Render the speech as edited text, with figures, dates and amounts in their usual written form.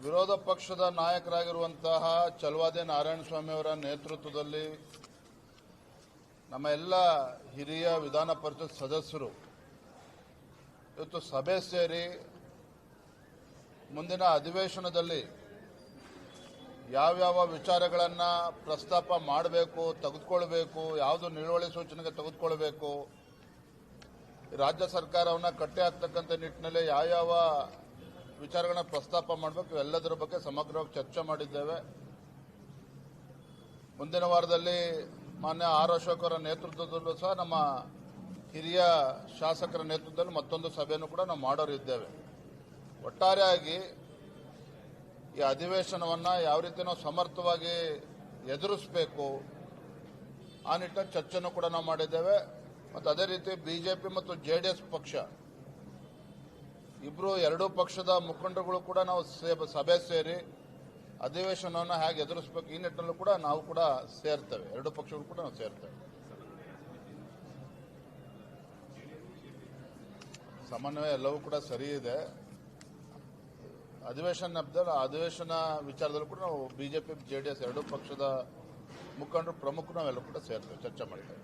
ವಿರೋಧ ಪಕ್ಷದ ನಾಯಕರಾಗಿರುವಂತಹ ಚಲವಾದಿ ನಾರಾಯಣಸ್ವಾಮಿ ಅವರ ನೇತೃತ್ವದಲ್ಲಿ ನಮ್ಮ ಎಲ್ಲ ಹಿರಿಯ ವಿಧಾನ ಪರಿಷತ್ ಸದಸ್ಯರು ಇವತ್ತು ಸಭೆ ಸೇರಿ ಮುಂದಿನ ಅಧಿವೇಶನದಲ್ಲಿ ಯಾವ್ಯಾವ ವಿಚಾರಗಳನ್ನು ಪ್ರಸ್ತಾಪ ಮಾಡಬೇಕು, ತೆಗೆದುಕೊಳ್ಬೇಕು, ಯಾವುದು ನಿಲುವಳಿ ಸೂಚನೆಗೆ ತೆಗೆದುಕೊಳ್ಬೇಕು, ರಾಜ್ಯ ಸರ್ಕಾರವನ್ನು ಕಟ್ಟಿ ಹಾಕ್ತಕ್ಕಂಥ ನಿಟ್ಟಿನಲ್ಲಿ ಯಾವ್ಯಾವ ವಿಚಾರಗಳನ್ನ ಪ್ರಸ್ತಾಪ ಮಾಡಬೇಕು, ಎಲ್ಲದರ ಬಗ್ಗೆ ಸಮಗ್ರವಾಗಿ ಚರ್ಚೆ ಮಾಡಿದ್ದೇವೆ. ಮುಂದಿನ ವಾರದಲ್ಲಿ ಮಾನ್ಯ ಆರ್ ಅಶೋಕ್ ಅವರ ನೇತೃತ್ವದಲ್ಲೂ ಸಹ ನಮ್ಮ ಹಿರಿಯ ಶಾಸಕರ ನೇತೃತ್ವದಲ್ಲಿ ಮತ್ತೊಂದು ಸಭೆಯನ್ನು ಕೂಡ ನಾವು ಮಾಡೋರಿದ್ದೇವೆ. ಒಟ್ಟಾರೆಯಾಗಿ ಈ ಅಧಿವೇಶನವನ್ನು ಯಾವ ರೀತಿ ನಾವು ಸಮರ್ಥವಾಗಿ ಎದುರಿಸಬೇಕು ಆ ನಿಟ್ಟಿನಲ್ಲಿ ಚರ್ಚೆನೂ ಕೂಡ ನಾವು ಮಾಡಿದ್ದೇವೆ. ಮತ್ತು ಅದೇ ರೀತಿ ಬಿಜೆಪಿ ಮತ್ತು ಜೆಡಿಎಸ್ ಪಕ್ಷ ಎರಡೂ ಪಕ್ಷದ ಮುಖಂಡರುಗಳು ಕೂಡ ನಾವು ಸಭೆ ಸೇರಿ ಅಧಿವೇಶನವನ್ನು ಹೇಗೆ ಎದುರಿಸಬೇಕು ಈ ನಿಟ್ಟಿನಲ್ಲೂ ಕೂಡ ನಾವು ಕೂಡ ಸೇರ್ತೇವೆ. ಎರಡೂ ಪಕ್ಷಗಳು ಕೂಡ ನಾವು ಸೇರ್ತೇವೆ. ಸಮನ್ವಯ ಎಲ್ಲವೂ ಕೂಡ ಸರಿ ಇದೆ. ಅಧಿವೇಶನ ವಿಚಾರದಲ್ಲೂ ಕೂಡ ನಾವು ಬಿಜೆಪಿ ಜೆಡಿಎಸ್ ಎರಡೂ ಪಕ್ಷದ ಮುಖಂಡರು ಪ್ರಮುಖರು ನಾವೆಲ್ಲ ಕೂಡ ಸೇರ್ತೇವೆ, ಚರ್ಚೆ ಮಾಡ್ತೇವೆ.